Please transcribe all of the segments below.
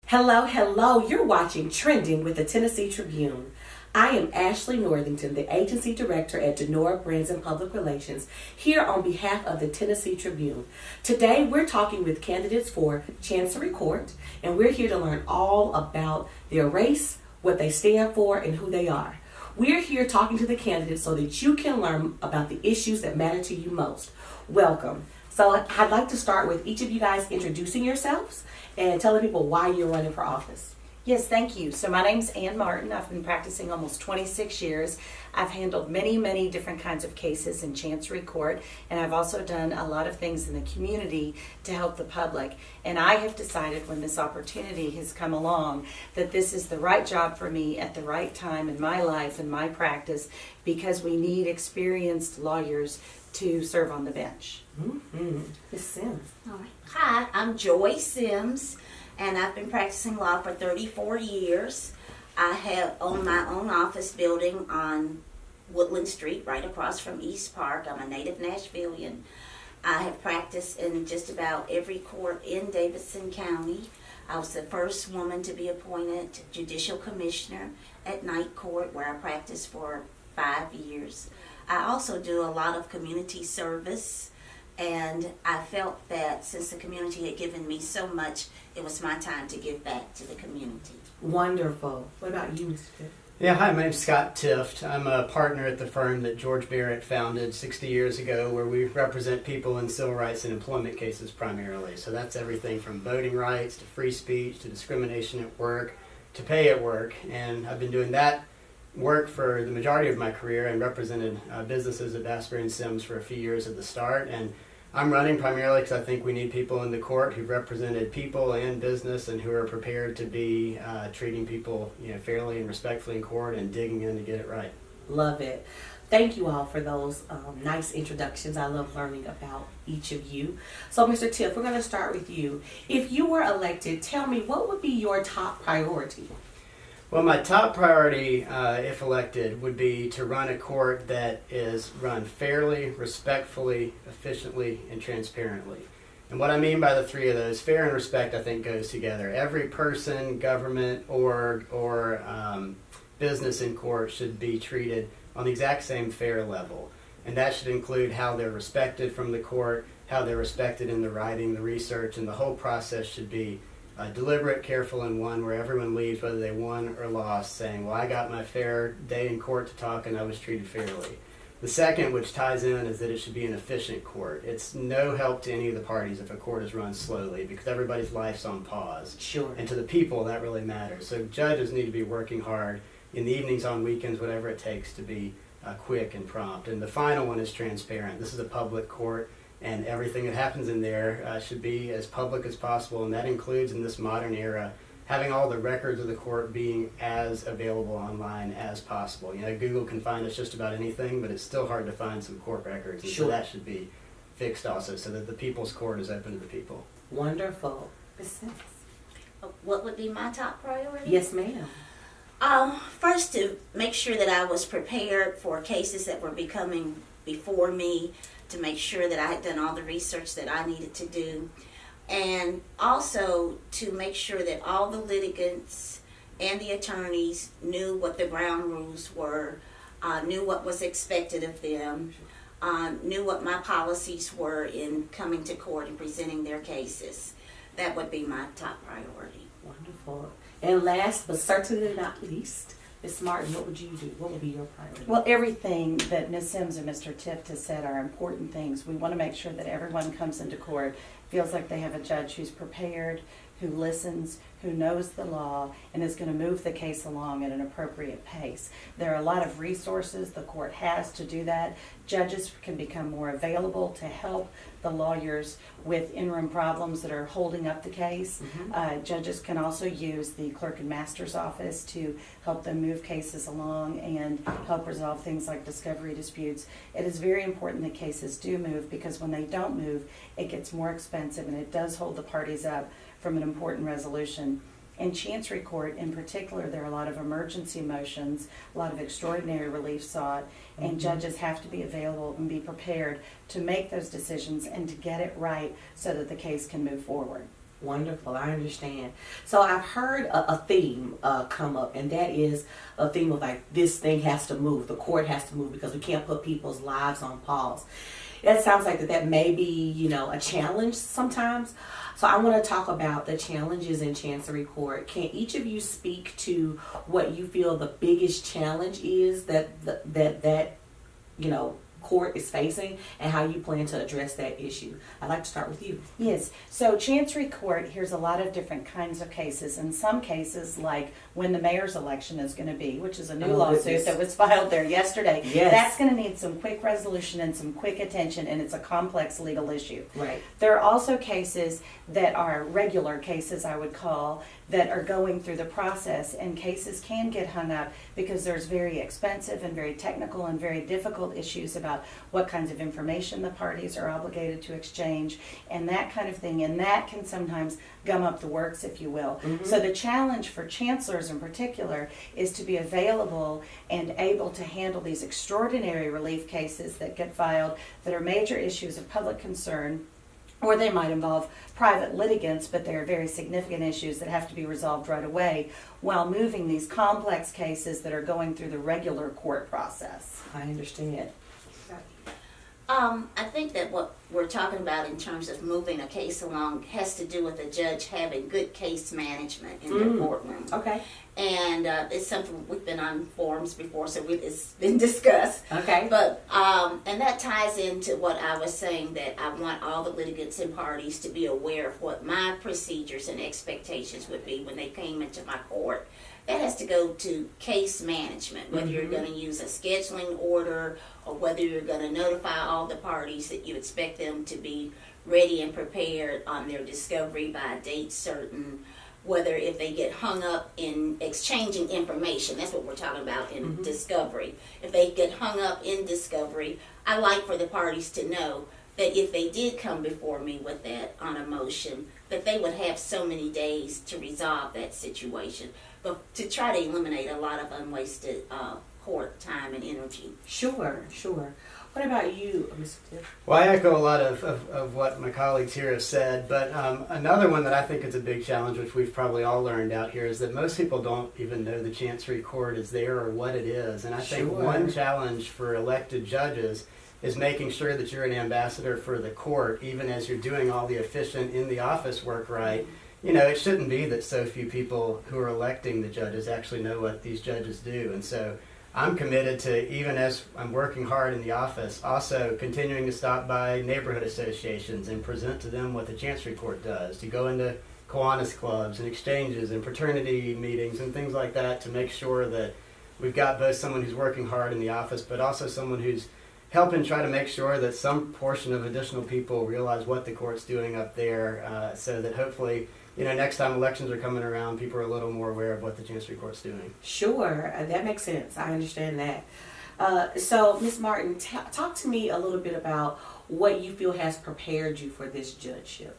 Hello, hello. You're watching Trending with the Tennessee Tribune. I am Ashley Northington, the Agency Director at DENOR Brands and Public Relations, here on behalf of the Tennessee Tribune. Today, we're talking with candidates for Chancery Court, and we're here to learn all about their race, what they stand for, and who they are. We're here talking to the candidates so that you can learn about the issues that matter to you most. Welcome. So I'd like to start with each of you guys introducing yourselves and telling people why you're running for office. Yes, thank you. So my name's Ann Martin. I've been practicing almost 26 years. I've handled many different kinds of cases in Chancery Court, and I've also done a lot of things in the community to help the public. And I have decided when this opportunity has come along that this is the right job for me at the right time in my life and my practice, because we need experienced lawyers to serve on the bench. Ms. Sims. All right. Hi, I'm Joy Sims, and I've been practicing law for 34 years. I have owned my own office building on Woodland Street, right across from East Park. I'm a native Nashvilleian. I have practiced in just about every court in Davidson County. I was the first woman to be appointed judicial commissioner at Night Court, where I practiced for 5 years. I also do a lot of community service, and I felt that since the community had given me so much, it was my time to give back to the community. Wonderful. What about you, Mr. Tift? Yeah, hi, my name's Scott Tift. I'm a partner at the firm that George Barrett founded 60 years ago, where we represent people in civil rights and employment cases primarily. So that's everything from voting rights to free speech to discrimination at work to pay at work. And I've been doing that work for the majority of my career and represented businesses at Asbury and Sims for a few years at the start. And I'm running primarily because I think we need people in the court who've represented people and business and who are prepared to be treating people, fairly and respectfully in court and digging in to get it right. Love it. Thank you all for those nice introductions. I love learning about each of you. So, Mr. Tift, we're going to start with you. If you were elected, tell me, what would be your top priority? Well, my top priority, if elected, would be to run a court that is run fairly, respectfully, efficiently, and transparently. And what I mean by the three of those, fair and respect, I think goes together. Every person, government, or business in court should be treated on the exact same fair level. And that should include how they're respected from the court, how they're respected in the writing, the research, and the whole process should be deliberate, careful, and one where everyone leaves, whether they won or lost, saying, well, I got my fair day in court to talk and I was treated fairly. The second, which ties in, is that it should be an efficient court. It's no help to any of the parties if a court is run slowly, because everybody's life's on pause. Sure. And to the people, that really matters. So judges need to be working hard in the evenings, on weekends, whatever it takes to be quick and prompt. And the final one is transparent. This is a public court, and everything that happens in there should be as public as possible, and that includes, in this modern era, having all the records of the court being as available online as possible. Google can find us just about anything, but it's still hard to find some court records, and Sure. so that should be fixed also, so that the people's court is open to the people. Wonderful. Ms. Sims. What would be my top priority? Yes, ma'am. First, to make sure that I was prepared for cases that were becoming before me, to make sure that I had done all the research that I needed to do, and also to make sure that all the litigants and the attorneys knew what the ground rules were, knew what was expected of them, knew what my policies were in coming to court and presenting their cases. That would be my top priority. Wonderful. And last but certainly not least, Ms. Martin, what would you do? What would be your priority? Well, everything that Ms. Sims and Mr. Tift has said are important things. We want to make sure that everyone comes into court feels like they have a judge who's prepared, who listens, who knows the law, and is going to move the case along at an appropriate pace. There are a lot of resources the court has to do that. Judges can become more available to help the lawyers with interim problems that are holding up the case. Judges can also use the clerk and master's office to help them move cases along and help resolve things like discovery disputes. It is very important that cases do move, because when they don't move, it gets more expensive, and it does hold the parties up from an important resolution. In Chancery Court in particular, there are a lot of emergency motions, a lot of extraordinary relief sought, and judges have to be available and be prepared to make those decisions and to get it right so that the case can move forward. Wonderful, I understand. So I've heard a theme come up, and that is a theme of like this thing has to move, the court has to move because we can't put people's lives on pause. That sounds like that may be, you know, a challenge sometimes. So I want to talk about the challenges in Chancery Court. Can each of you speak to what you feel the biggest challenge is that you know, court is facing and how you plan to address that issue? I'd like to start with you. Yes, so Chancery Court hears a lot of different kinds of cases. In some cases, like when the mayor's election is going to be, which is a new lawsuit that was filed there yesterday, Yes. that's going to need some quick resolution and some quick attention, and it's a complex legal issue. Right. There are also cases that are regular cases, I would call, that are going through the process, and cases can get hung up because there's very expensive and very technical and very difficult issues about what kinds of information the parties are obligated to exchange and that kind of thing, and that can sometimes gum up the works, if you will. So the challenge for chancellors in particular is to be available and able to handle these extraordinary relief cases that get filed that are major issues of public concern, or they might involve private litigants, but they are very significant issues that have to be resolved right away, while moving these complex cases that are going through the regular court process. I understand. I think that what we're talking about in terms of moving a case along has to do with the judge having good case management in the courtroom. Okay. And it's something we've been on forums before, so it's been discussed. Okay. But and that ties into what I was saying, that I want all the litigants and parties to be aware of what my procedures and expectations would be when they came into my court. That has to go to case management, whether you're going to use a scheduling order or whether you're going to notify all the parties that you expect them to be ready and prepared on their discovery by a date certain, whether if they get hung up in exchanging information, that's what we're talking about in discovery. If they get hung up in discovery, I like for the parties to know that if they did come before me with that on a motion, that they would have so many days to resolve that situation, but to try to eliminate a lot of unwasted court time and energy. Sure. What about you, Mr. Tift? Well, I echo a lot of what my colleagues here have said, but another one that I think is a big challenge, which we've probably all learned out here, is that most people don't even know the Chancery Court is there or what it is. And I think one challenge for elected judges is making sure that you're an ambassador for the court, even as you're doing all the efficient in-the-office work right. You know, it shouldn't be that so few people who are electing the judges actually know what these judges do. And so I'm committed to, even as I'm working hard in the office, also continuing to stop by neighborhood associations and present to them what the Chancery Court does, to go into Kiwanis clubs and exchanges and fraternity meetings and things like that, to make sure that we've got both someone who's working hard in the office, but also someone who's helping try to make sure that some portion of additional people realize what the court's doing up there, so that hopefully, you know, next time elections are coming around, people are a little more aware of what the Chancery Court's doing. Sure, that makes sense. I understand that. So, Ms. Martin, talk to me a little bit about what you feel has prepared you for this judgeship.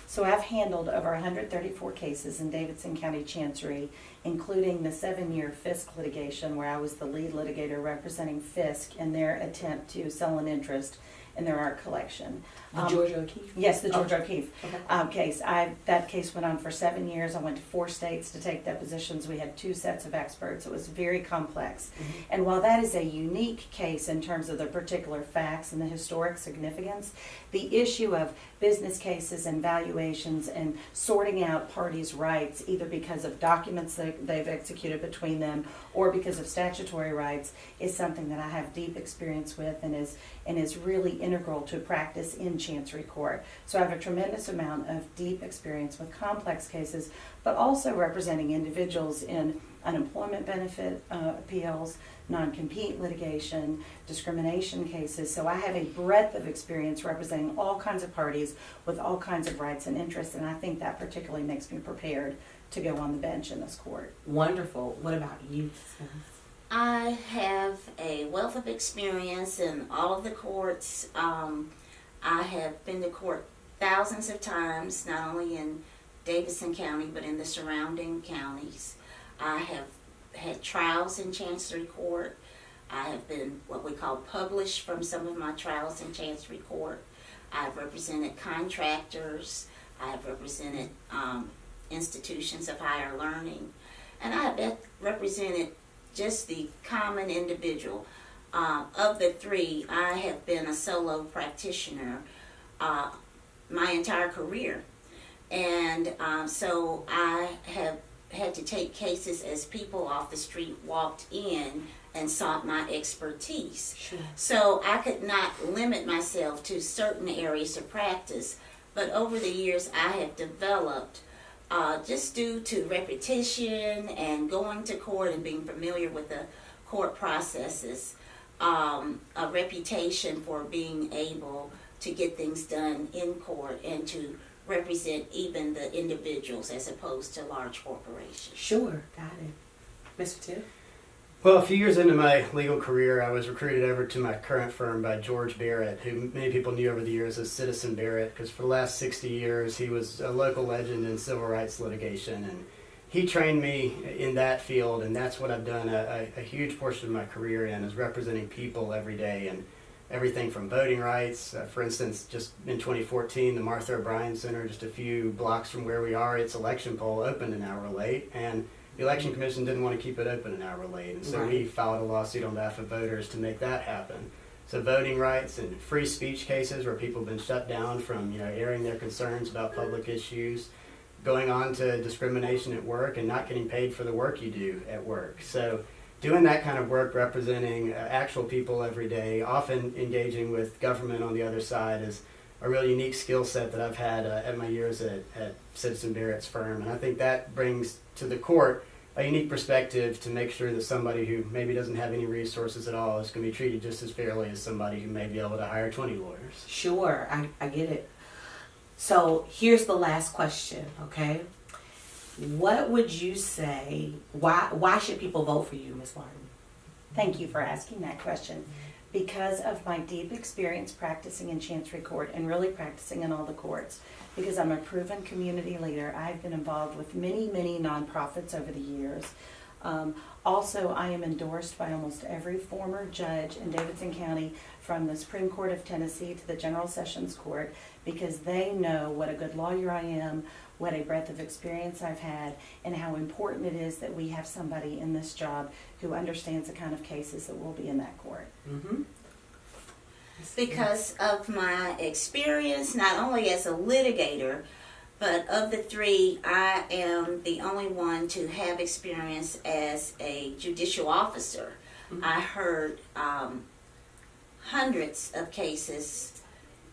So I've handled over 134 cases in Davidson County Chancery, including the 7-year Fisk litigation where I was the lead litigator representing Fisk in their attempt to sell an interest in their art collection. The Georgia O'Keeffe? Yes, the Georgia O'Keeffe Okay. case. That case went on for 7 years. I went to 4 states to take depositions. We had 2 sets of experts. It was very complex. And while that is a unique case in terms of the particular facts and the historic significance, the issue of business cases and valuations and sorting out parties' rights, either because of documents that they've executed between them or because of statutory rights, is something that I have deep experience with and is really integral to practice in Chancery Court. So I have a tremendous amount of deep experience with complex cases, but also representing individuals in unemployment benefit appeals, non-compete litigation, discrimination cases. So I have a breadth of experience representing all kinds of parties with all kinds of rights and interests, and I think that particularly makes me prepared to go on the bench in this court. Wonderful. What about you? I have a wealth of experience in all of the courts. I have been to court thousands of times, not only in Davidson County, but in the surrounding counties. I have had trials in Chancery Court. I have been what we call published from some of my trials in Chancery Court. I've represented contractors. I have represented institutions of higher learning, and I have represented just the common individual. Of the three, I have been a solo practitioner my entire career. And so I have had to take cases as people off the street walked in and sought my expertise. Sure. So I could not limit myself to certain areas of practice, but over the years I have developed, just due to repetition and going to court and being familiar with the court processes, a reputation for being able to get things done in court and to represent even the individuals as opposed to large corporations. Sure, got it. Mr. Tift? Well, a few years into my legal career, I was recruited over to my current firm by George Barrett, who many people knew over the years as Citizen Barrett, because for the last 60 years he was a local legend in civil rights litigation, and he trained me in that field, and that's what I've done a huge portion of my career in, is representing people every day, and everything from voting rights. For instance, just in 2014, the Martha O'Brien Center, just a few blocks from where we are, its election poll opened an hour late, and the Election Commission didn't want to keep it open an hour late, and so Right. we filed a lawsuit on behalf of voters to make that happen. So voting rights and free speech cases where people have been shut down from airing their concerns about public issues, going on to discrimination at work and not getting paid for the work you do at work. So doing that kind of work, representing actual people every day, often engaging with government on the other side, is a really unique skill set that I've had at my years at Citizen Barrett's firm. And I think that brings to the court a unique perspective to make sure that somebody who maybe doesn't have any resources at all is going to be treated just as fairly as somebody who may be able to hire 20 lawyers. Sure, I get it. So here's the last question, okay? What would you say, why should people vote for you, Ms. Martin? Thank you for asking that question. Because of my deep experience practicing in Chancery Court and really practicing in all the courts, because I'm a proven community leader, I've been involved with many, many nonprofits over the years. Also, I am endorsed by almost every former judge in Davidson County, from the Supreme Court of Tennessee to the General Sessions Court, because they know what a good lawyer I am, what a breadth of experience I've had, and how important it is that we have somebody in this job who understands the kind of cases that will be in that court. Mm-hmm. Because of my experience, not only as a litigator, but of the three, I am the only one to have experience as a judicial officer. Mm-hmm. I heard hundreds of cases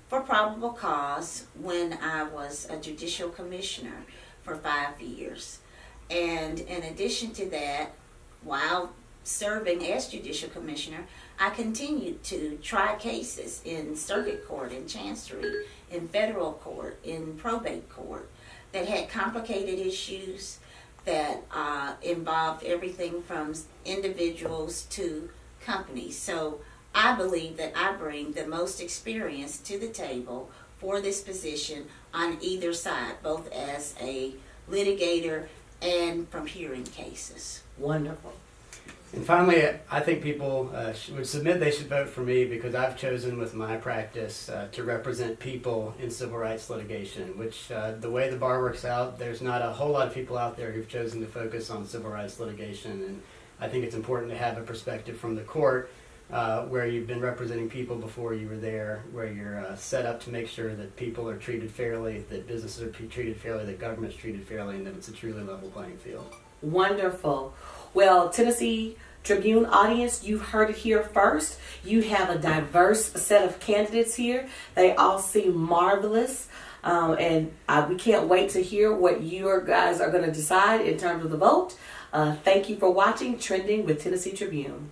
for probable cause when I was a judicial commissioner for 5 years. And in addition to that, while serving as judicial commissioner, I continued to try cases in circuit court, in chancery, in federal court, in probate court, that had complicated issues that involved everything from individuals to companies. So I believe that I bring the most experience to the table for this position on either side, both as a litigator and from hearing cases. Wonderful. And finally, I think people would submit they should vote for me because I've chosen with my practice to represent people in civil rights litigation, which the way the bar works out, there's not a whole lot of people out there who've chosen to focus on civil rights litigation. And I think it's important to have a perspective from the court where you've been representing people before you were there, where you're set up to make sure that people are treated fairly, that businesses are treated fairly, that government's treated fairly, and that it's a truly level playing field. Wonderful. Well, Tennessee Tribune audience, you've heard it here first. You have a diverse set of candidates here. They all seem marvelous. And we can't wait to hear what you guys are going to decide in terms of the vote. Thank you for watching Trending with Tennessee Tribune.